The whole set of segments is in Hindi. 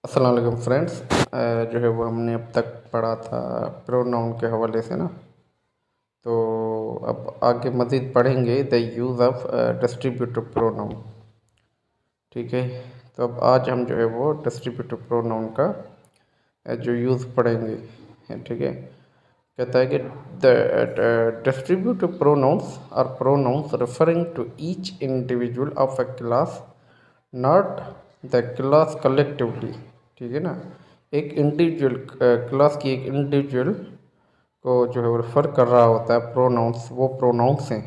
अस्सलाम वालेकुम फ्रेंड्स। जो है वो हमने अब तक पढ़ा था प्रोनाउन के हवाले से ना। तो अब आगे मज़ीद पढ़ेंगे the use of distributive pronoun. ठीक है, तो अब आज हम जो है वो डिस्ट्रीब्यूटिव प्रोनाउन का जो यूज़ पढ़ेंगे। ठीक है, कहता है कि the distributive pronouns are pronouns referring to each individual of a class, not the class collectively. ठीक है ना, एक इंडिविजुअल क्लास की एक इंडिविजुअल को जो है वो रेफर कर रहा होता है प्रोनाउंस, वो प्रोनाउंस हैं।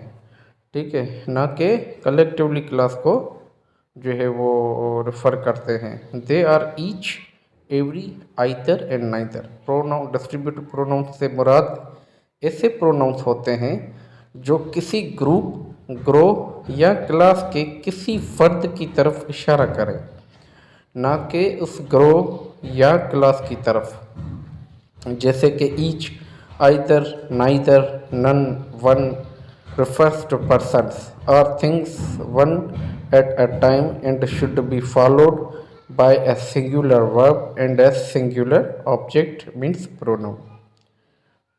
ठीक है, ना कि कलेक्टिवली क्लास को जो है वो रेफर करते हैं। They are each, every, either and neither. Pronoun distributive pronouns से मुराद ऐसे प्रोनाउंस होते हैं जो किसी ग्रुप, ग्रोह या क्लास के किसी फर्द की तरफ इशारा करें, ना कि उस ग्रोह या क्लास की तरफ। जैसे कि each, either, neither, none, one refers to persons or things one at a time and should be followed by a singular verb and a singular object means pronoun।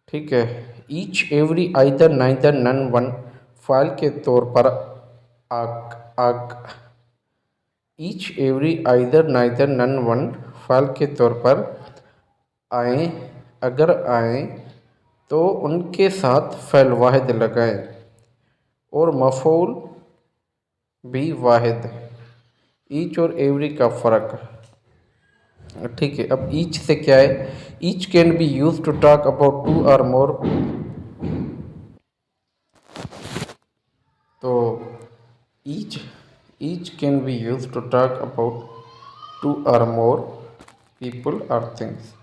ठीक है, each, every, either, neither, none, one file के तौर पर आग आग each, every, either, neither, none, one file के तौर पर आए, अगर आए तो उनके साथ फ़ैल वाहिद लगाएं और मफ़ऊल भी वाहिद। ईच और एवरी का फ़र्क। ठीक है, अब ईच से क्या है? Each can be use to talk about two or more. तो each each can be use to talk about two or more people और थिंग्स।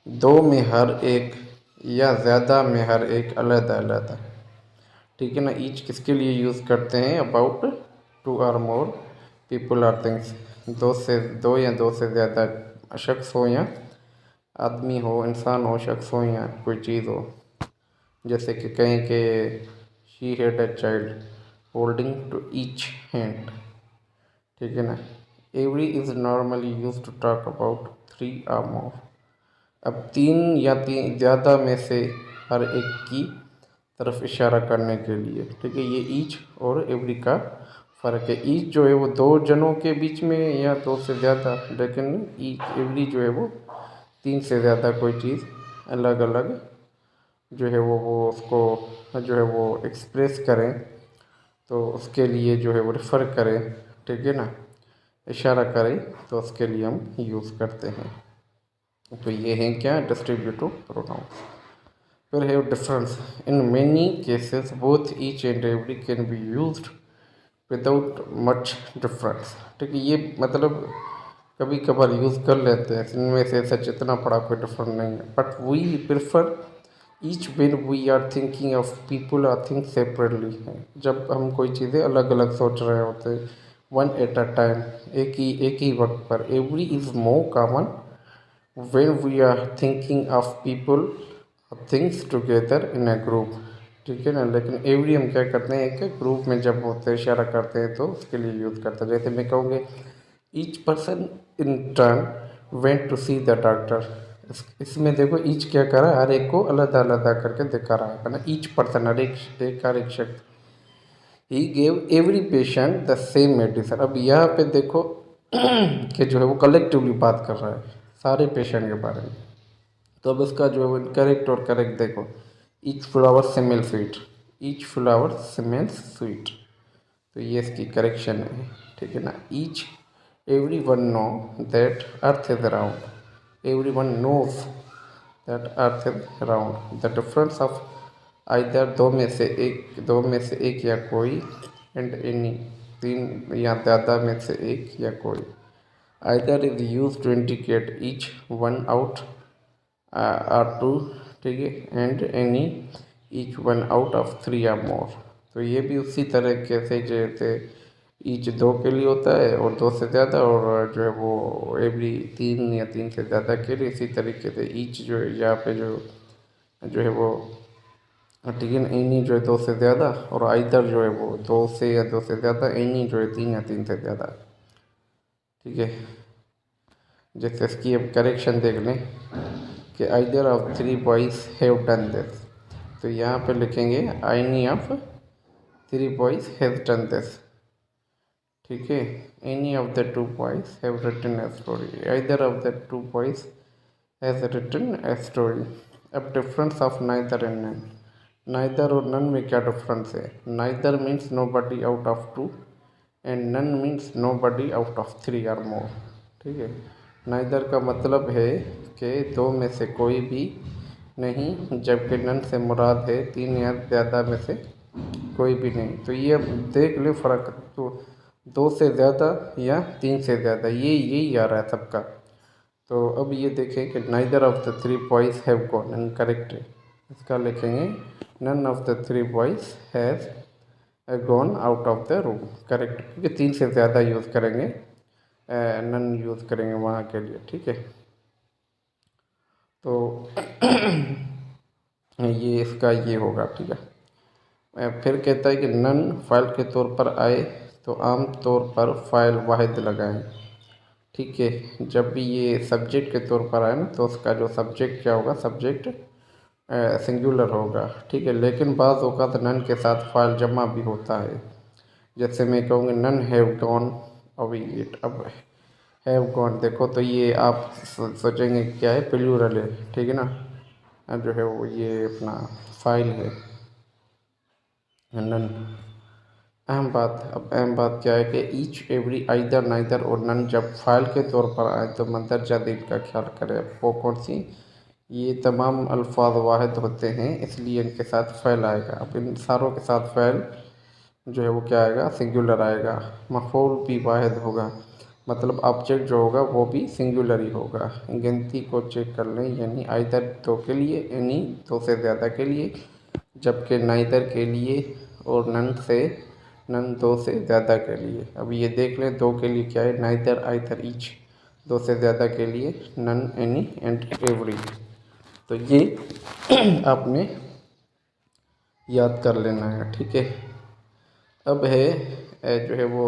दो में हर एक या ज़्यादा में हर एक, अलग-अलग। ठीक है ना, ईच किसके लिए यूज़ करते हैं? About two or more people और थिंग्स। दो या दो से ज़्यादा शख्स हो या आदमी हो, इंसान हो, शख्स हो या कोई चीज़ हो। जैसे कि कहें कि she had a child holding to each hand. ठीक है ना, every is normally use to talk about three or more. अब तीन या तीन ज़्यादा में से हर एक की तरफ इशारा करने के लिए। ठीक है, ये ईच और एवरी का फ़र्क है। ईच जो है वो दो जनों के बीच में या दो से ज़्यादा, लेकिन ईच, एवरी जो है वो तीन से ज़्यादा कोई चीज़ अलग अलग जो है वो उसको जो है वो एक्सप्रेस करें, तो उसके लिए जो है वो रेफ़र करें। ठीक है ना, इशारा करें तो उसके लिए हम यूज़ करते हैं। तो ये हैं क्या? Distributive pronounce. फिर है difference. In many cases both each and every can be used without much difference. ठीक है, ये मतलब कभी कभार यूज़ कर लेते हैं, इनमें से सच इतना बड़ा कोई डिफरेंस नहीं है। But we prefer each when we are thinking of people or think separately है, जब हम कोई चीज़ें अलग अलग सोच रहे होते हैं। वन एट अ टाइम, एक ही वक्त पर। Every is more common when we are thinking of people or things together in a group। ठीक है ना, लेकिन एवरी हम क्या करते हैं, एक ग्रुप में जब होते हैं इशारा करते हैं तो उसके लिए यूज़ करते हैं। जैसे मैं कहूँगे each person in turn went to see the doctor. इसमें देखो ईच क्या कर रहा है, हर एक को अलग अलग करके दिखा रहा है ना। ईच पर्सन, हर एक शख्स। He gave every patient the same medicine. अब यहाँ पे देखो कि जो है वो कलेक्टिवली बात कर रहा है सारे पेशेंट के बारे में। तो अब इसका जो है वो करेक्ट और करेक्ट देखो। Each flower smells sweet, each flower smells sweet, तो ये इसकी करेक्शन है। ठीक है ना, each, every one know that earth is round, every one knows that earth is round. The difference of either, दो में से एक या कोई, एंड एनी, तीन या ज़्यादा में से एक या कोई। Either is use to indicate each one out or two. ठीक है, and any each one out of three or more. तो ये भी उसी तरीके से जैसे ईच दो के लिए होता है और दो से ज़्यादा, और जो है वो एवरी तीन या तीन से ज़्यादा के लिए। इसी तरीके से ईच जो है यहाँ पे जो है वो, ठीक है ना, एनी जो है दो से ज़्यादा, और आइदर जो है वो दो से या दो से ज़्यादा, एनी जो है तीन या तीन से ज़्यादा। ठीक है, जैसे इसकी अब करेक्शन देख लें कि either of three boys have done this, तो यहाँ पे लिखेंगे any of three boys have done this. ठीक है, any of the two boys have written a story, either of the two boys has written a story. अब difference of neither and none, neither और नन में क्या डिफरेंस है? Neither means nobody out of two and none means nobody out of three or मोर। ठीक है, नाइदर का मतलब है कि दो में से कोई भी नहीं, जबकि नन से मुराद है तीन या ज़्यादा में से कोई भी नहीं। तो ये अब देख ले फ़र्क, तो दो से ज़्यादा या तीन से ज़्यादा, ये यही आ रहा है सबका। तो अब ये देखें कि neither of the three boys have gone, incorrect है, इसका लिखेंगे none of the three boys has gone out of the room, correct, क्योंकि तीन से ज़्यादा यूज़ करेंगे, नन यूज़ करेंगे वहाँ के लिए। ठीक है, तो ये इसका ये होगा। ठीक है, फिर कहता है कि नन फाइल के तौर पर आए तो आम तौर पर फाइल वाहिद लगाएं। ठीक है, जब भी ये सब्जेक्ट के तौर पर आए ना तो उसका जो सब्जेक्ट क्या होगा, सब्जेक्ट सिंगुलर होगा। ठीक है, लेकिन बाज़ औक़ात नन के साथ फाइल जमा भी होता है। जैसे मैं कहूँगी none have gone away it, अब हैव गॉन देखो तो ये आप सोचेंगे क्या है, प्लूरल है। ठीक है ना, अब जो है वो ये अपना फाइल है नन। अहम बात क्या है कि ईच एवरी आइदर नाइदर और नन जब फाइल के तौर पर आए तो मंदरजा दिल का ख्याल करें। वो कौन सी? ये तमाम अल्फाज वाहिद होते हैं, इसलिए इनके साथ फ़ैल आएगा। अब इन सारों के साथ फ़ैल जो है वो क्या आएगा, सिंगुलर आएगा। मफ़ऊल भी वाहिद होगा, मतलब ऑब्जेक्ट जो होगा वो भी सिंगुलर ही होगा। गिनती को चेक कर लें, यानी आइदर दो के लिए, यानी दो से ज़्यादा के लिए, जबकि नाइदर के लिए, और नन दो से ज़्यादा के लिए। अब ये देख लें, दो के लिए क्या है, नाइदर आइदर ईच, दो से ज़्यादा के लिए नन एनी एंड एवरी। तो ये आपने याद कर लेना है। ठीक है, अब है जो है वो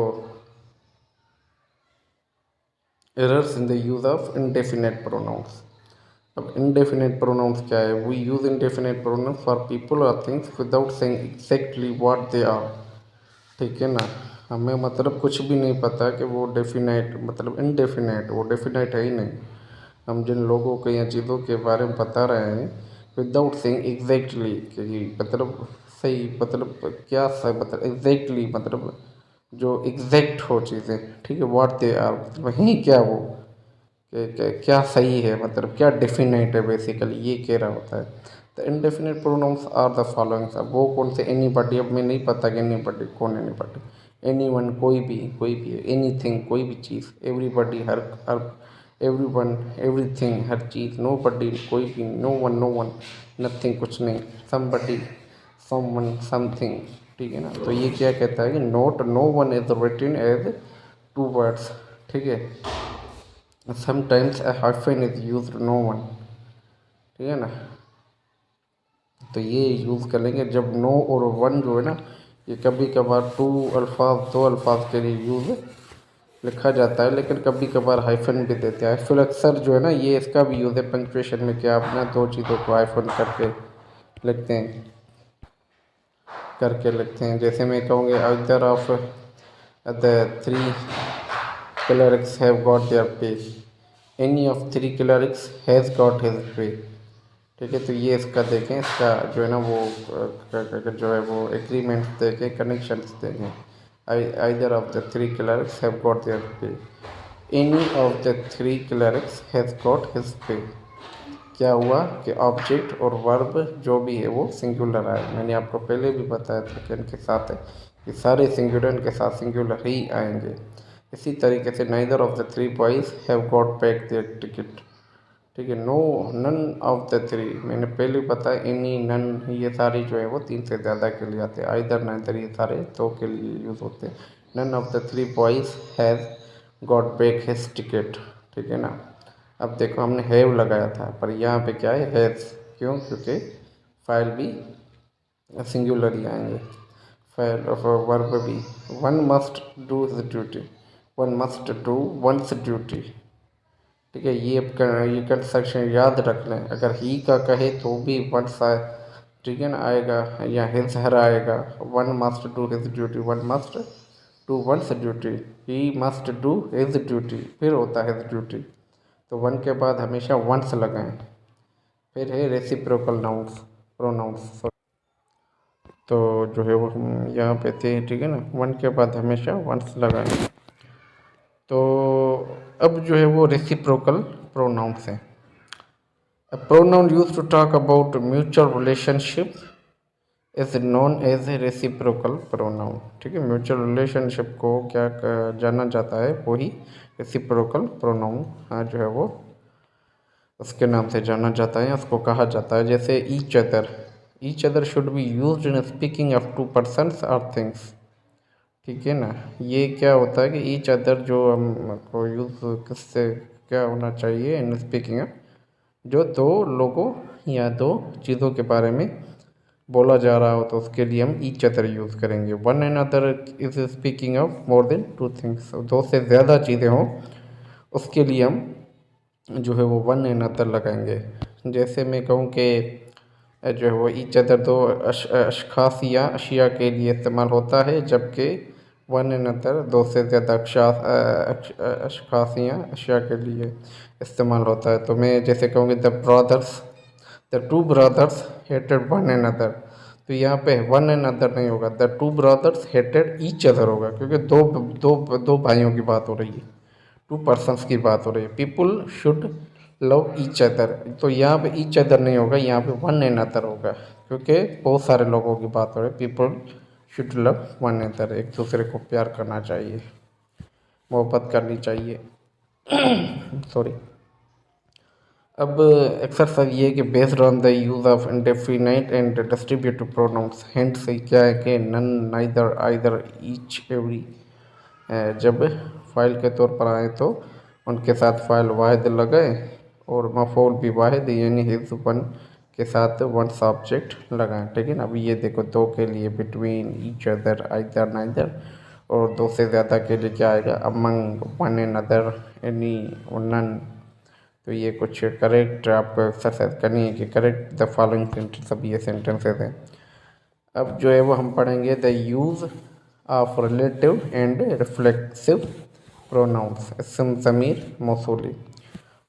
errors in the use of indefinite pronouns. अब इंडेफिनेट प्रोनाउंस क्या है? We use indefinite pronouns for people और things without saying exactly what they are. ठीक है ना, हमें मतलब कुछ भी नहीं पता कि वो डेफिनेट मतलब इनडेफिनेट, वो डेफिनेट है ही नहीं। हम जिन लोगों को या चीज़ों के बारे में बता रहे हैं विदाउट सेइंग एग्जैक्टली, कि मतलब सही, मतलब क्या सही, मतलब एग्जैक्टली, मतलब जो एग्जैक्ट हो चीज़ें। ठीक है, व्हाट दे आर मतलब वही क्या वो क्या सही है, मतलब क्या डेफिनेट है, बेसिकली ये कह रहा होता है। The indefinite pronouns are the followings. अब वो कौन से? एनी बडी, अब मैं नहीं पता कि एनी बडी कौन, एनी बडी, एनी वन कोई भी, एनी थिंग कोई भी चीज़, एवरीबडी हर एवरी वन एवरीथिंग हर चीज़, नो बडी कोई भी, नो वन नथिंग कुछ नहीं, समबडी समवन समथिंग। ठीक है ना, तो ये क्या कहता है कि note no one is written as two words. ठीक है, sometimes a hyphen is use no one. ठीक है ना, तो ये यूज़ करेंगे जब नो और वन जो है ना, ये कभी कभार दो अल्फाज के लिए यूज़ लिखा जाता है, लेकिन कभी कभार हाइफन भी देते हैं। हाइफन अक्सर जो है ना, ये इसका भी यूज़ है पंक्चुएशन में, क्या आप ना दो चीज़ों को हाइफन करके लिखते हैं। जैसे मैं कहूँगी either of the three clerics have got their pay, any of three clerics has got his pay। ठीक है, तो ये इसका देखें, इसका जो है ना वो जो है वो एग्रीमेंट्स देखें, कनेक्शंस देखें। Either of the three clerks have got their pay, any of the three clerks has got his pay. क्या हुआ कि ऑब्जेक्ट और वर्ब जो भी है वो सिंगुलर आए। मैंने आपको पहले भी बताया था कि इनके साथ ये सारे सिंगुलर इनके साथ सिंगुलर ही आएंगे। इसी तरीके से neither of the three boys have got back their ticket. ठीक है, no none of the three, मैंने पहले बताया, एनी नन ये सारी जो है वो तीन से ज़्यादा के लिए आते हैं। आइदर नाइदर ये सारे दो के लिए यूज़ होते हैं। None of the three boys has got back his ticket. ठीक है ना, अब देखो हमने हैव लगाया था, पर यहाँ पे क्या है, हैज़। क्यों? क्योंकि फाइल भी सिंगुलर ही आएंगे, फाइल ऑफ वर्ब भी। One must do his duty, one must do once duty. ठीक है, ये कंस्ट्रक्शन याद रख लें। अगर ही का कहे तो भी वंस ठीक है ना आएगा, या हिज हर आएगा। One must do his duty, one must do once duty, he must do his duty, फिर होता है हिज ड्यूटी। तो वन के बाद हमेशा वंस लगाएं। फिर है रेसिप्रोकल नाउन्स, प्रोनाउंस। तो जो है वो हम यहाँ पे थे, ठीक है ना, वन के बाद हमेशा वंस लगाएं। तो अब जो है वो रेसिप्रोकल प्रोनाउंस है। A pronoun used to talk about mutual relationship is known as a reciprocal pronoun। ठीक है, म्यूचुअल रिलेशनशिप को क्या जाना जाता है, वही रेसिप्रोकल प्रोनाउन जो है वो उसके नाम से जाना जाता है, उसको कहा जाता है। जैसे each other should be used in speaking of to persons और थिंग्स। ठीक है ना, ये क्या होता है कि ईच अदर जो हमको यूज़ किससे क्या होना चाहिए इन स्पीकिंग, जो दो लोगों या दो चीज़ों के बारे में बोला जा रहा हो तो उसके लिए हम ईच अदर यूज़ करेंगे। One and other is speaking of more than two things, दो से ज़्यादा चीज़ें हों उसके लिए हम जो है वो वन एंड अदर लगाएंगे। जैसे मैं कहूँ कि जो है वो ईच अदर दो अशखास या अशिया के लिए इस्तेमाल होता है, जबकि वन एंड अदर दो से ज़्यादा अशखास या अशिया के लिए इस्तेमाल होता है। तो मैं जैसे कहूँगी the two brothers hated one and other, तो यहाँ पे वन एंड अदर नहीं होगा, the two brothers hated each other होगा, क्योंकि दो भाइयों की बात हो रही है, टू पर्सन्स की बात हो रही है। People should love each other, तो यहाँ पे ईच अदर नहीं होगा, यहाँ पे वन एंड अदर होगा, क्योंकि बहुत सारे लोगों की बात हो रही है। People should love one other, एक दूसरे को प्यार करना चाहिए, मोहब्बत करनी चाहिए। सॉरी। अब एक्सरसाइज ये कि based on the use of indefinite and distributive pronouns, hint से क्या है कि none, neither, either, each, every जब फ़ाइल के तौर पर आए तो उनके साथ फ़ाइल वाहिद लगाए, और मफ़ऊल भी वाहिद यानी हिज़ वन के साथ वन सब्जेक्ट लगाएं। ठीक है ना, अभी ये देखो दो के लिए between, each other, either, neither, और दो से ज़्यादा के लिए क्या आएगा, among, one and other, any, none. तो ये कुछ करेक्ट आपको एक्सरसाइज करनी है कि करेक्ट द फॉलोइंग सेंटेंस। अब ये सेंटेंसेस हैं। अब जो है वो हम पढ़ेंगे the use of relative and reflexive pronouns, इसम, ज़मीर, मौसूली।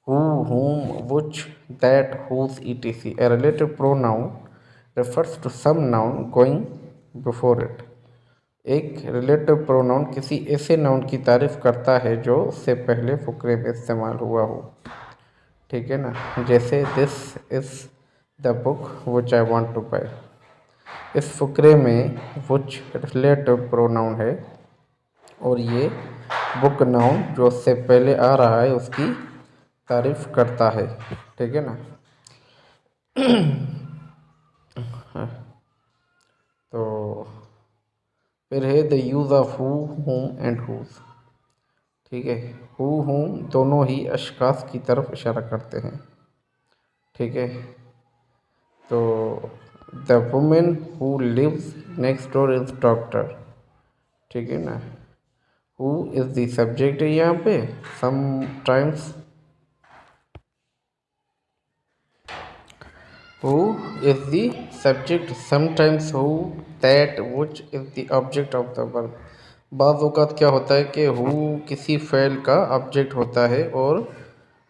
Who, whom, which, that, whose, etc. A relative pronoun refers to some noun going before it। एक रिलेटिव प्रोनाउन किसी ऐसे नाउन की तारीफ करता है जो उससे पहले फुकरे में इस्तेमाल हुआ हो। ठीक है ना, जैसे this is the book which I want to buy. इस फुकरे में विच रिलेटिव प्रोनाउन है, और ये बुक नाउन जो उससे पहले आ रहा है उसकी तारीफ करता है। ठीक है ना। तो फिर है the use of who, whom and whose. ठीक है, हु, हुम दोनों ही अशखास की तरफ इशारा करते हैं। ठीक है, तो the women who lives next door is doctor. ठीक है ना, हु इज़ द सब्जेक्ट है यहाँ पे। Sometimes who is the subject, sometimes who, that, which is the object of the verb। बाज़ औक़ात क्या होता है कि who किसी फ़ेल का ऑब्जेक्ट होता है और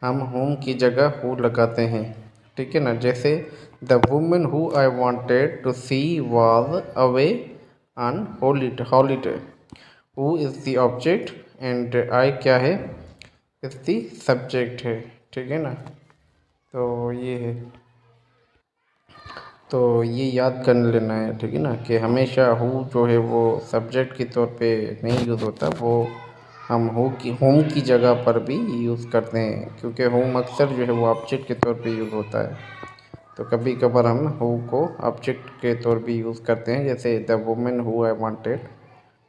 हम whom की जगह who लगाते हैं। ठीक है ना, जैसे the women who I wanted to see was away on holiday. Who is the object and I क्या है, इज़ द सब्जेक्ट है। ठीक है ना, तो ये है। तो ये याद कर लेना है, ठीक है ना, कि हमेशा हु जो है वो सब्जेक्ट के तौर पे नहीं यूज़ होता, वो हम होम की जगह पर भी यूज़ करते हैं, क्योंकि होम अक्सर जो है वो ऑब्जेक्ट के तौर पे यूज़ होता है। तो कभी कभार हम हु को ऑब्जेक्ट के तौर पे यूज़ करते हैं, जैसे the women who I wanted.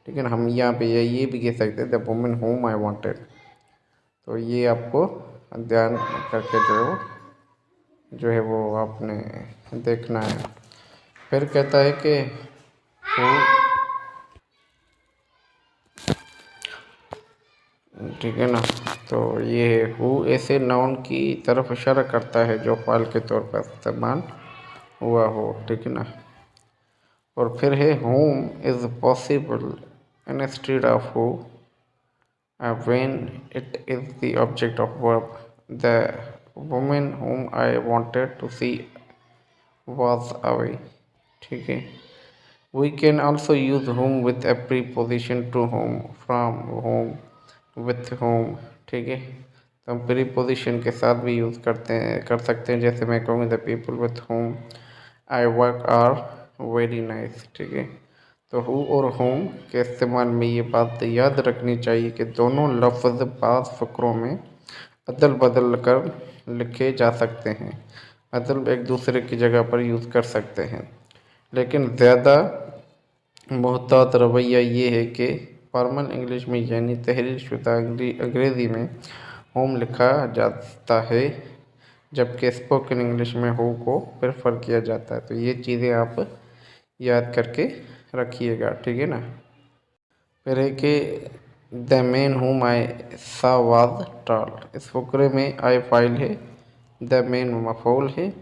ठीक है ना, हम यहाँ पे ये भी कह सकते हैं द वुमेन हुम आई वांटेड। तो ये आपको ध्यान करके जो है वो आपने देखना है। फिर कहता है कि हु, ठीक है ना। तो ये हु ऐसे नाउन की तरफ इशारा करता है जो फ़ाइल के तौर पर इस्तेमाल हुआ हो, ठीक है ना। और फिर है whom is possible instead of who when it is the object of verb. The woman whom I wanted to see was away, ठीक है। We can also use whom with a preposition to whom, from whom, with whom, ठीक है। तो हम preposition के साथ भी यूज़ कर सकते हैं। जैसे मैं कहूँगा the people with whom I work are very nice, ठीक है। तो who और whom के इस्तेमाल में ये बात याद रखनी चाहिए कि दोनों लफ्ज़ बाज़ फ़करों में अदल बदल कर लिखे जा सकते हैं, मतलब एक दूसरे की जगह पर यूज़ कर सकते हैं। लेकिन ज़्यादा मोहतात रवैया ये है कि फॉर्मल इंग्लिश में यानी तहरीर शुदा अंग्रेज़ी में होम लिखा जाता है, जबकि स्पोकन इंग्लिश में हो को प्रेफर किया जाता है। तो ये चीज़ें आप याद करके रखिएगा, ठीक है ना। फिर है कि द मैन हुम आई सा वाज टॉल। इस फकरे में आई फाइल है, द मैन मफूल है,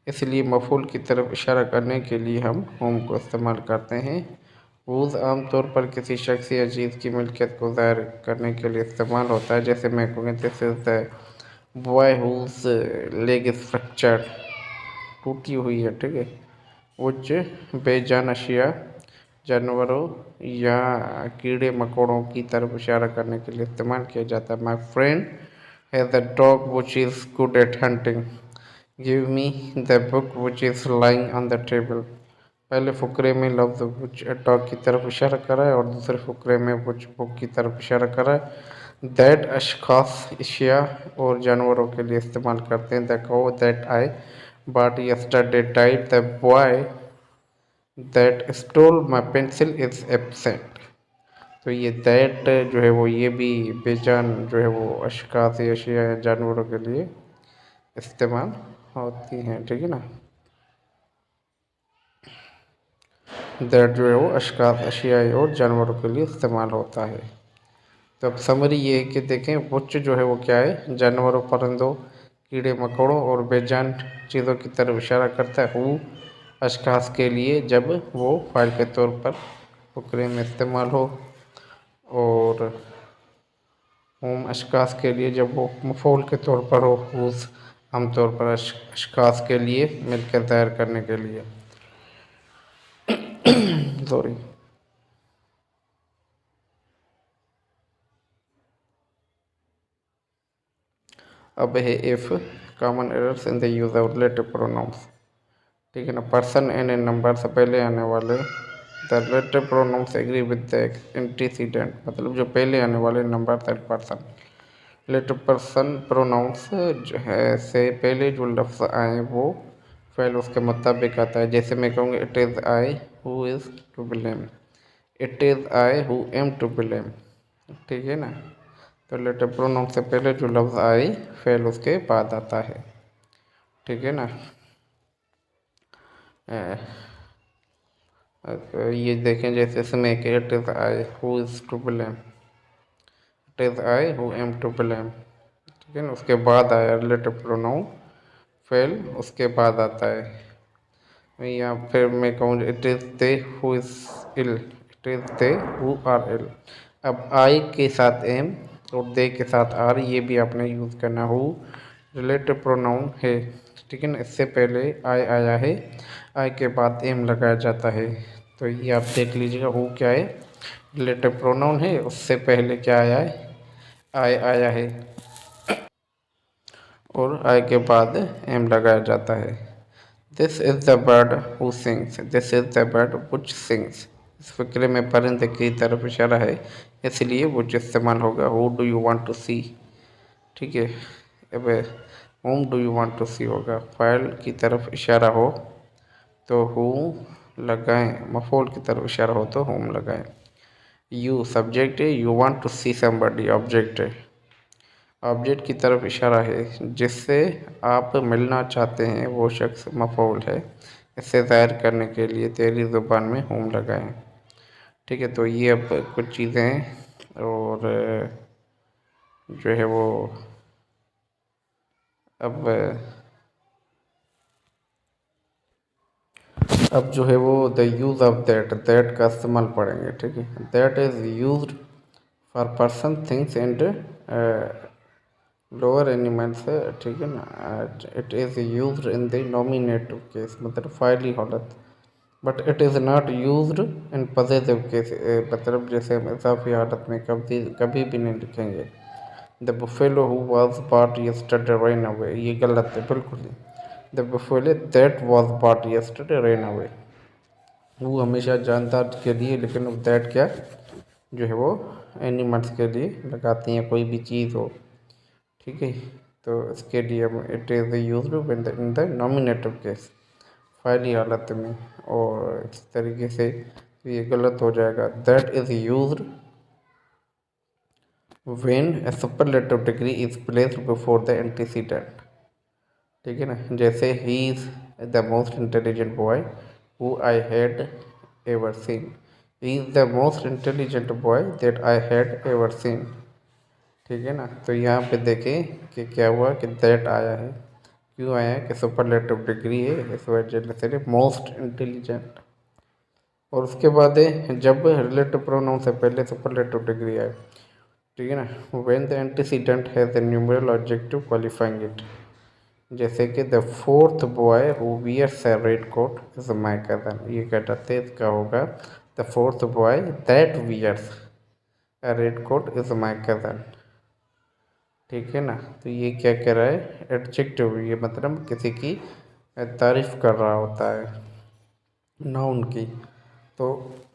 इसलिए मफूल की तरफ इशारा करने के लिए हम होम को इस्तेमाल करते हैं। वूज़ आमतौर पर किसी शख्स या चीज़ की मिल्कियत को ज़ाहिर करने के लिए इस्तेमाल होता है। जैसे मैं कहूँगा this is the boy who's leg is fractured, टूटी हुई है, ठीक है। उच्च बेजान अशिया जानवरों या कीड़े मकोड़ों की तरफ इशारा करने के लिए इस्तेमाल किया जाता है। My friend has a dog which is good at hunting, give me the book which is lying on the table. पहले फुकरे में लफ्ज़ विच डॉग की तरफ इशारा करा है और दूसरे फुकरे में विच बुक की तरफ इशारा करा है। दैट अशखास अशिया और जानवरों के लिए इस्तेमाल करते हैं। The cow that I but yesterday died, the boy that stole my pencil is absent. तो ये दैट जो है वो ये भी बेजान जो है वो अशखास अशिया या जानवरों के लिए इस्तेमाल होती हैं, ठीक है ना। दैट जो है वो अशखास अशिया और जानवरों के लिए इस्तेमाल होता है। तो अब समरी ये है कि देखें वुच जो है वो क्या है, जानवरों, परिंदों, कीड़े मकोड़ों और बेजान चीज़ों की तरफ इशारा करता है। हु अशखास के लिए जब वो फ़ाइल के तौर पर फुकरे में इस्तेमाल हो, और होम अशखास के लिए जब वो मफूल के तौर पर हो। हुज़ आमतौर पर अशखास के लिए मिलकर ज़ाहिर करने के लिए सॉरी। अब है if common errors in the use of relative pronouns, ठीक है ना। पर्सन एंड इन नंबर से पहले आने वाले the relative pronouns agree with the antecedent, मतलब जो पहले आने वाले number that person. Relative person pronouns जो है से पहले जो लफ्ज़ आए वो फ़ेल उसके मुताबिक आता है। जैसे मैं कहूँगा it is I who is to blame, it is I who am to blame, ठीक है ना। तो रिलेटिव प्रोनाउन से पहले जो लफ्ज़ आए फ़ेल उसके बाद आता है, ठीक है ना। ये देखें जैसे इसमें कि it is I who is to blame, it is I who am to blame, ठीक है ना। उसके बाद आया रिलेटिव प्रोनाउन, फेल उसके बाद आता है। या फिर मैं कहूँ it is they who is ill, it is they who are ill. अब आई के साथ एम और दे के साथ आर ये भी आपने यूज़ करना। हु रिलेटिव प्रोनाउन है, ठीक है ना। इससे पहले आई आया है, आई के बाद एम लगाया जाता है। तो ये आप देख लीजिएगा हु क्या है, रिलेटिव प्रोनाउन है, उससे पहले क्या आया है, आई आया है और आई के बाद एम लगाया जाता है। This is the bird who sings, this is the bird which sings. इस फ़िक्रे में परिंदे की तरफ इशारा है, इसलिए विच इस्तेमाल होगा। Who do you want to see, ठीक है। अब whom do you want to see होगा। फाइल की तरफ इशारा हो तो हु लगाएं, मफूल की तरफ इशारा हो तो होम लगाएं। यू सब्जेक्ट है, you want to see somebody object है। ऑब्जेक्ट की तरफ इशारा है, जिससे आप मिलना चाहते हैं वो शख्स मफऊल है। इसे ज़ाहिर करने के लिए तेरी ज़ुबान में होम लगाएं, ठीक है। तो ये अब कुछ चीज़ें हैं और जो है वो अब जो है वो द यूज़ ऑफ दैट का इस्तेमाल पढ़ेंगे, ठीक है। That is used for person things and lower animals है, ठीक है ना। It is used in the nominative case, मतलब फाइली हालत, but it is not used in positive case, मतलब जैसे हम इजाफी हालत में कभी कभी भी नहीं लिखेंगे। The buffalo who was bought yesterday run away, ये गलत है बिल्कुल ही। The buffalo that was bought yesterday run away, वो हमेशा जानदार के लिए, लेकिन दैट क्या जो है वो एनिमल्स के लिए लगाती हैं, कोई भी चीज़ हो, ठीक है। तो इसके लिए हम it is use in the nominative case, फाइली हालत में, और इस तरीके से ये गलत हो जाएगा। That is used when A superlative degree is placed before the antecedent, ठीक है ना। जैसे he is the most intelligent boy who I had ever seen, he is the most intelligent boy that I had ever seen, ठीक है ना। तो यहाँ पे देखें कि क्या हुआ कि दैट आया है, क्यों आया है कि सुपरलेटिव डिग्री है, इस वजह से मोस्ट इंटेलिजेंट। और उसके बाद है जब रिलेटिव प्रोनाउन से पहले सुपरलेटिव डिग्री आए, ठीक है ना। When the antecedent has a numeral objective qualifying it, जैसे कि the fourth boy who wears a red coat is my cousin, ये क्या कहते हैं, इसका होगा the fourth boy that wears a red coat is my cousin, ठीक है ना। तो ये क्या कह रहा है, एडजेक्टिव, ये मतलब किसी की तारीफ कर रहा होता है, नाउन की। तो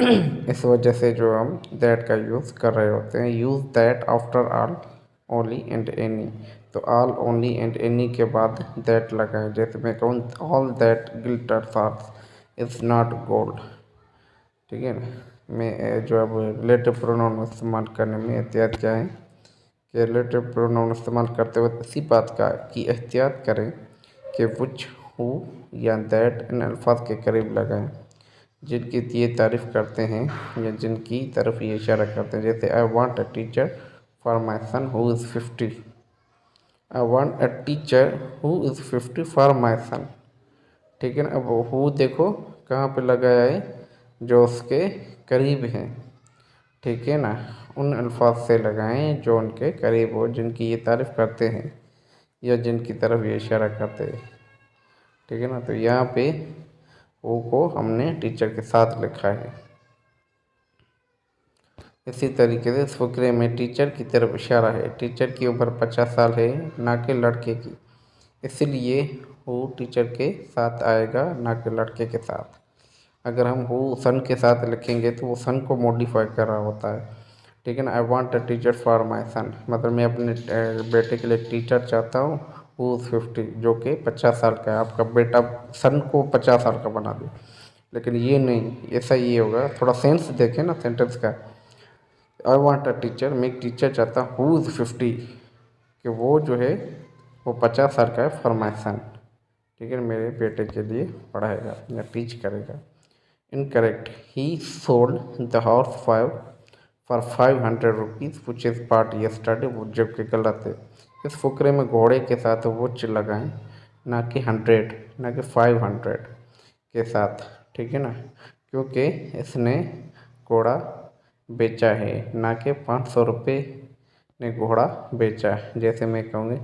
इस वजह से जो हम दैट का यूज़ कर रहे होते हैं, use that after all only and any, तो ऑल ओनली एंड एनी के बाद दैट लगाए। जैसे मैं कहूँ all that glitters is not gold, ठीक है ना। मैं जो अब रिलेटिव प्रोनाउन इस्तेमाल करने में एहतियात क्या है कि रिलेटिव प्रोनाउन इस्तेमाल करते वक्त इसी बात का की एहतियात करें कि विच, हु या दैट इन अल्फाज के करीब लगाएं जिनकी ये तारीफ़ करते हैं या जिनकी तरफ ये इशारा करते हैं। जैसे I want a teacher for my son who is 50, I want a teacher who is 50 for my son, ठीक है ना। अब हु देखो कहाँ पे लगाया है, जो उसके करीब हैं, ठीक है ना। उन अल्फाज से लगाएं जो उनके करीब हो, जिनकी ये तारीफ़ करते हैं या जिनकी तरफ ये इशारा करते हैं, ठीक है ना। तो यहाँ पे वो को हमने टीचर के साथ लिखा है। इसी तरीके से इस फकरे में टीचर की तरफ इशारा है, टीचर की उम्र 50 साल है ना कि लड़के की, इसलिए वो टीचर के साथ आएगा ना कि लड़के के साथ। अगर हम वो सन के साथ लिखेंगे तो वो सन को मॉडिफाई कर रहा होता है, ठीक है ना। I want a teacher for my son, मतलब मैं अपने बेटे के लिए एक टीचर चाहता हूँ हु इज़ 50, जो कि 50 साल का है। आपका बेटा सन को 50 साल का बना दे, लेकिन ये नहीं, ऐसा ये होगा। थोड़ा सेंस देखें ना सेंटेंस का। आई वांट अ टीचर, मैं एक टीचर चाहता हूँ हु इज़ 50, कि वो जो है वो 50 साल का है, फॉर माई सन, ठीक है, मेरे बेटे के लिए पढ़ाएगा या टीच करेगा। Incorrect, he sold the horse for 500 rupees which is part yesterday, वो जो कि गलत है। इस फुकरे में घोड़े के साथ वुच लगाएं, ना कि 100, ना कि 500 के साथ, ठीक है ना, क्योंकि इसने घोड़ा बेचा है, ना कि 500 रुपये ने घोड़ा बेचा। जैसे मैं कहूँगी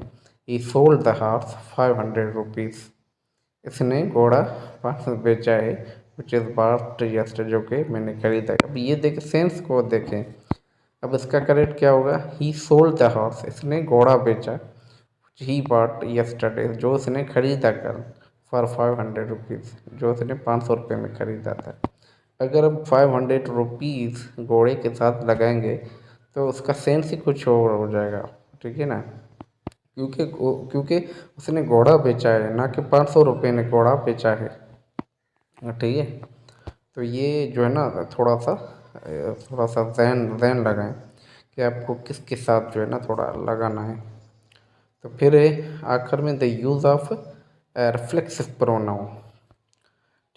ई सोल्ड द हॉर्स 500 रुपीज़, इसने घोड़ा 500 बेचा है, विच इज़ बास्ट यस्ट, जो कि मैंने खरीदा है। अब ये देखें सेंस को देखें। अब इसका करेक्ट क्या होगा, ही सोल्ड द हॉर्स, इसने घोड़ा बेचा, ही बॉट यस्टरडे, जो उसने खरीदा कल, फॉर 500 रुपीज़, जो उसने 500 रुपये में खरीदा था। अगर हम 500 रुपीज़ घोड़े के साथ लगाएंगे तो उसका सेंस ही कुछ और हो जाएगा, ठीक है ना। क्योंकि उसने घोड़ा बेचा है, ना कि 500 रुपये ने घोड़ा बेचा है, ठीक है। तो ये जो है ना थोड़ा सा जहन लगाएं कि आपको किसके साथ जो है ना थोड़ा लगाना है। तो फिर आखिर में the use of reflexive pronoun,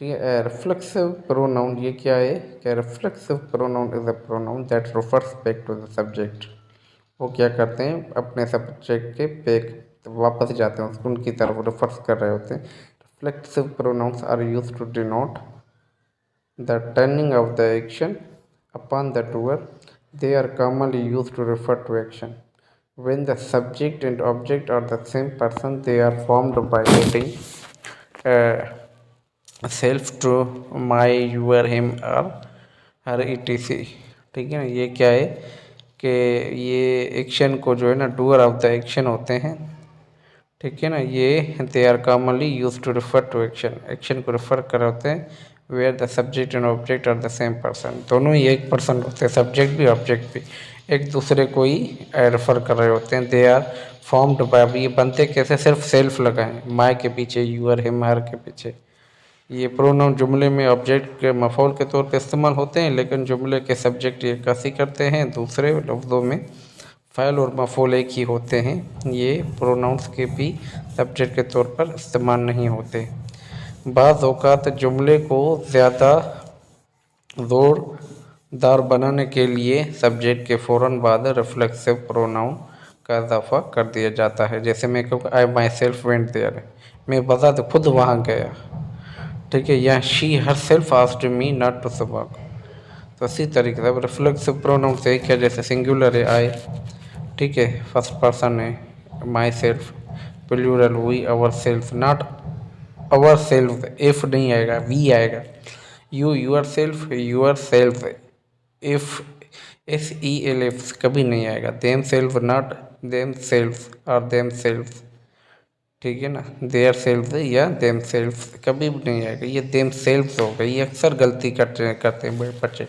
ठीक है। रिफ्लेक्सिव प्रोनाउन ये क्या है, क्या reflexive pronoun is a pronoun that refers back to the subject, वो क्या करते हैं, अपने सब्जेक्ट के बैक वापस जाते हैं, उसको उनकी तरफ रेफर्स कर रहे होते हैं। Reflexive pronouns are use to denote the turning of the action upon the doer. They are commonly used to refer to action. When the subject and object are the same person, they are formed by adding self to my, your, him or her etc. ठीक है ना, ये क्या है कि ये एक्शन को जो है ना डूअर ऑफ द एक्शन होते हैं। ठीक है ना, ये they are commonly use to refer to action, action को रेफर कर होते हैं। Where the subject and object are the same person, दोनों ही एक पर्सन होते हैं, सब्जेक्ट भी ऑब्जेक्ट भी एक दूसरे को ही रेफर कर रहे होते हैं। दे आर फॉर्म्ड बाय, अब ये बनते कैसे, सिर्फ सेल्फ लगाएं माय के पीछे, यूअर, हिम, हर के पीछे। ये प्रोनाउन जुमले में ऑब्जेक्ट के मफौल के तौर पे इस्तेमाल होते हैं, लेकिन जुमले के सब्जेक्ट ये अक्सी करते हैं, दूसरे लफ्ज़ों में फ़ाइल और मफौल एक ही होते हैं। ये प्रोनाउंस के भी सब्जेक्ट के तौर पर इस्तेमाल नहीं होते। बाज़ औक़ात जुमले को ज़्यादा ज़ोरदार बनाने के लिए सब्जेक्ट के फ़ौरन बाद रिफ्लेक्सिव प्रोनाउन का इजाफा कर दिया जाता है। जैसे मैं कहूँ I myself went there, मैं बज़ात खुद वहाँ गया। ठीक है, या she herself asked me not to smoke. तो इसी तरीके से अब रिफ्लेक्सिव प्रोनाउन से क्या, जैसे सिंगुलर है आई, ठीक है, फर्स्ट पर्सन है myself, plural we ourself, not ourself, if नहीं आएगा, वी आएगा। You yourself, if S E L F कभी नहीं आएगा। Themself, not themself और देम सेल्फ, ठीक है ना, देयर सेल्फ या देम सेल्फ कभी भी नहीं आएगा, ये देम सेल्फ होगा। ये अक्सर गलती करते हैं बच्चे।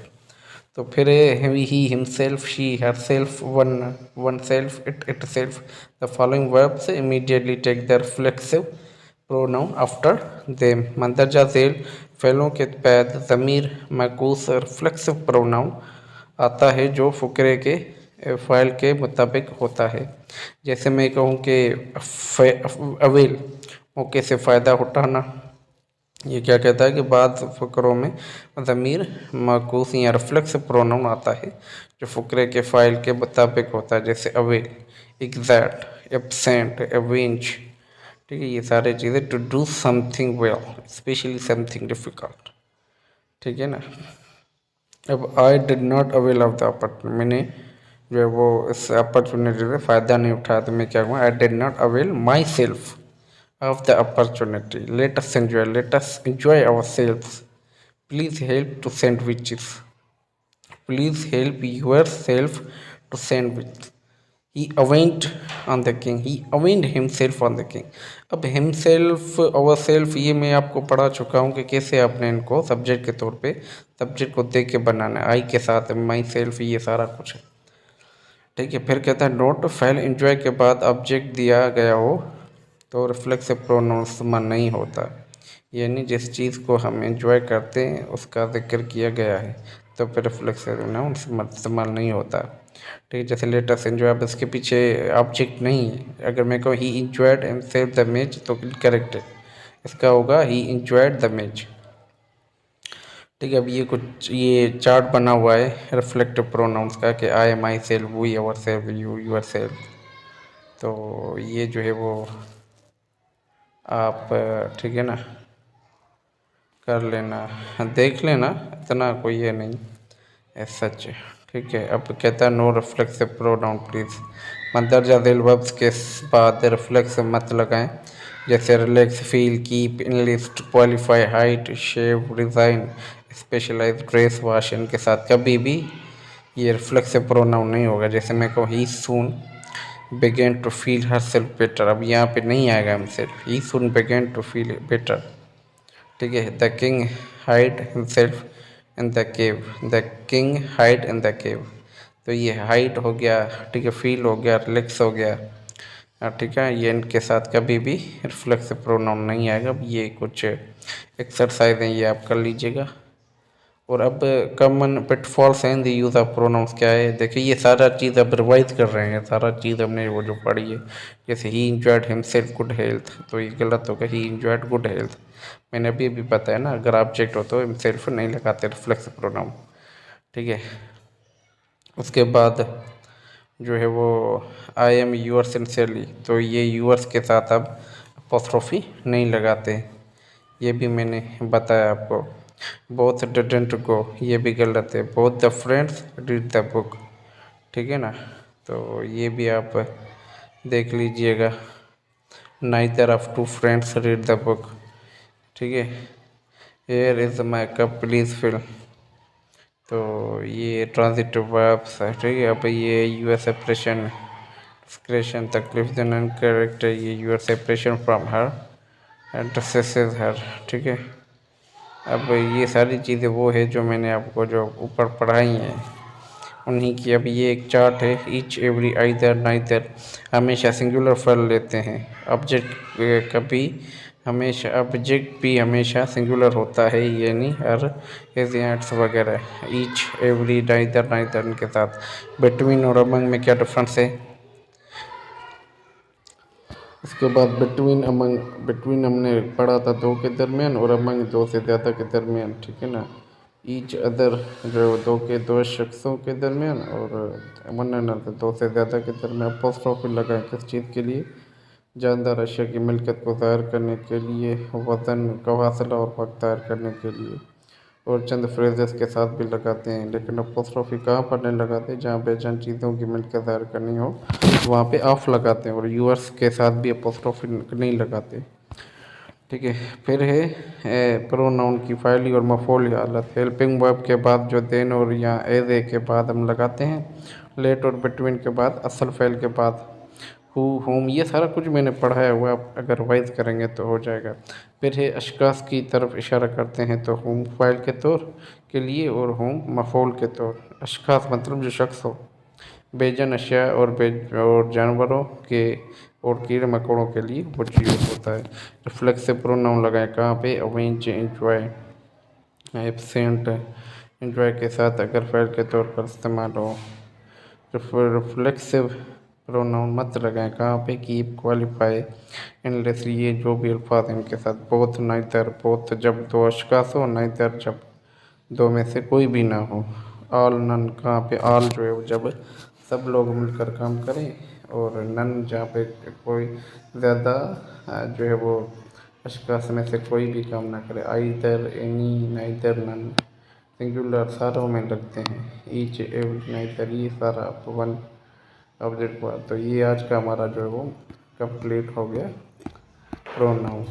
तो फिर he, himself, she, herself, oneself, itself. The following verbs immediately take the reflexive pronoun after them. मंदरजा झेल फ़ेलों के बाद ज़मीर मकूस रिफ्लेक्सिव प्रोनाउन आता है जो फ़ुकरे के फ़ाइल के मुताबिक होता है। जैसे मैं कहूँ कि अवेल, मौके से फ़ायदा उठाना, ये क्या कहता है कि बाद फ़करों में ज़मीर मकूस या रिफ्लेक्स प्रोनाउन आता है जो फ़करे के फ़ाइल के मुताबिक होता है। जैसे अवेल, एग्जैक्ट, एब्सेंट, एवेंज, ठीक है, ये सारी चीज़ें to do something well, specially something difficult. ठीक है ना। अब I did not avail of the opportunity, मैंने जो है वो इस अपॉर्चुनिटी से फ़ायदा नहीं उठाया, तो मैं क्या कहूँ, आई did not avail my self of the opportunity. Let us enjoy ourselves. Please help to sandwiches. Please help yourself to sandwich. He went on the king. He went himself on the king. अब himself, ourself, ये मैं आपको पढ़ा चुका हूँ कि कैसे आपने इनको सब्जेक्ट के तौर पे सब्जेक्ट को देख के बनाना है। आई के साथ माई सेल्फ, ये सारा कुछ है। ठीक है, फिर कहता है नोट, फाइल एंजॉय के बाद ऑब्जेक्ट दिया गया हो तो रिफ्लेक्सिव प्रोनाउन इस्तेमाल नहीं होता, यानी जिस चीज़ को हम एंजॉय करते हैं उसका जिक्र किया गया है तो फिर रिफ्लेक्सिव प्रोनाउन इस्तेमाल नहीं होता। ठीक है, जैसे लेट अस एंजॉय, अब इसके पीछे ऑब्जेक्ट नहीं है। अगर मैं कहूँ ही एंजॉयड हिमसेल्फ द मैच तो करेक्ट है, इसका होगा ही एंजॉयड द मैच। ठीक है, अब ये चार्ट बना हुआ है रिफ्लेक्टिव प्रोनाउंस का कि I, myself, we, ourself, you, yourself. तो ये जो है वो आप, ठीक है ना, कर लेना, देख लेना, इतना कोई ये नहीं है सच। ठीक है, अब कहता है नो रिफ्लेक्सिव प्रोनाउन प्लीज़। मंदरजा झेल वर्ब्स के बाद रिफ्लेक्स मत लगाएं, जैसे relax, feel, keep, enlist, qualify, hide, shave, resign, specialise, dress, wash, इनके साथ कभी भी ये रिफ्लेक्सिव प्रोनाउन नहीं होगा। जैसे मैं कहूँ ही सून began to feel herself better, अब यहाँ पे नहीं आएगा himself, he soon began to feel better। ठीक है, the king hide himself in the cave, the king hide in the cave, तो ये हाइड हो गया, ठीक है, फील हो गया, रिलैक्स हो गया। ठीक है, ये इनके साथ कभी भी रिफ्लेक्सिव प्रोनाउन नहीं आएगा। ये कुछ एक्सरसाइज हैं, ये आप कर लीजिएगा। और अब कॉमन पिटफॉल्स हैं द यूज़ ऑफ प्रोनाउंस क्या है, देखिए ये सारा चीज़ अब रिवाइज कर रहे हैं, सारा चीज़ हमने वो जो पढ़ी है। जैसे ही इंजॉयड हिमसेल्फ गुड हेल्थ, तो ये गलत होगा, ही इंजॉयड गुड हेल्थ। मैंने अभी भी बताया ना, अगर ऑब्जेक्ट हो तो हिमसेल्फ नहीं लगाते रिफ्लेक्स प्रोनाउन। ठीक है, उसके बाद जो है वो आई एम यूअर सिंसियरली, तो ये यूअर्स के साथ अब अपोस्ट्रोफी नहीं लगाते। ये भी मैंने बताया आपको। बोथ डिडंट गो, ये भी गलत है। Both the friends read the book, ठीक है ना। तो ये भी आप देख लीजिएगा। Neither of two friends read the book, ठीक है। Here is my cup please fill, तो ये ट्रांजिटिव वर्ब्स है, ठीक है। अब ये यूर सेपरेशन, डिस्क्रेशन, तकलीफ देना करेक्ट है। ये your separation from her and distresses her, ठीक है। अब ये सारी चीज़ें वो है जो मैंने आपको जो ऊपर पढ़ाई हैं उन्हीं की। अब ये एक चार्ट है। ईच एवरी आइदर नाइदर हमेशा सिंगुलर फॉर्म लेते हैं। ऑब्जेक्ट कभी हमेशा, ऑब्जेक्ट भी हमेशा सिंगुलर होता है, ये नहीं हर एजेंट्स वगैरह। ईच एवरी नाइदर नाइदर इनके साथ। बिटवीन और अमंग में क्या डिफरेंस है। उसके बाद बिटवीन अमंग, बिटवीन हमने पढ़ा था दो के दरमियान, और अमंग दो से ज़्यादा के दरमियान, ठीक है ना। ईच अदर जो दो के दो शख्सों के दरमियान, और अमन अनदर दो से ज़्यादा के दरमियान। अपोस्ट्रोफी लगाएं किस चीज़ के लिए। जानदार अशिया की मिल्कियत को ज़ाहिर करने के लिए, वज़न का फासला और वक्त ज़ाहिर करने के लिए। और चंद फ्रेजेस के साथ भी लगाते हैं, लेकिन अपोस्ट्रोफी कहाँ पर नहीं लगाते, जहाँ बेजान चीज़ों की मिल्कियत ज़ाहिर करनी हो वहाँ पे ऑफ लगाते हैं। और यूअर्स के साथ भी अपोस्ट्रोफी नहीं लगाते, ठीक है। फिर है प्रोनाउन की फ़ाइली और मफ़ऊली हालत। हेल्पिंग वर्ब के बाद जो देन और या एज ए के बाद हम लगाते हैं। लेट और बिटवीन के बाद, असल फ़ेल के बाद हु होम, ये सारा कुछ मैंने पढ़ाया हुआ, आप अगर रिवाइज करेंगे तो हो जाएगा। फिर है अशखास की तरफ इशारा करते हैं, तो होम फ़ाइल के तौर के लिए और होम मफ़ऊल के तौर। अशखास मतलब जो शख्स हो। बेजन अशिया और जानवरों के और कीड़े मकोड़ों के लिए वो यूज़ होता है। रिफ्लेक्सिव प्रोनाउन लगाएं कहाँ पे। अवेंज, एंजॉय, एब्सेंट, एंजॉय के साथ अगर फ़ेल के तौर पर इस्तेमाल हो। रिफ्लेक्सिव प्रोनाउन मत लगाएं कहाँ पे। कीप, क्वालिफाई, एंडलेसली, ये जो भी अल्फाज हैं इनके साथ। बोथ, नाइदर, बोथ जब दो अशखास हो, नाइदर जब दो में से कोई भी ना हो। ऑल, नन कहाँ पे। ऑल जो है वो जब सब लोग मिलकर काम करें, और नन जहाँ पे कोई ज़्यादा जो है वो अशखास में से कोई भी काम ना करे। Either, any, neither, none singular सारों में लगते हैं। ईच, एवरी, नाइदर, ये सारा वन ऑब्जेक्ट हुआ। तो ये आज का हमारा जो है वो कंप्लीट हो गया प्रोनाउन।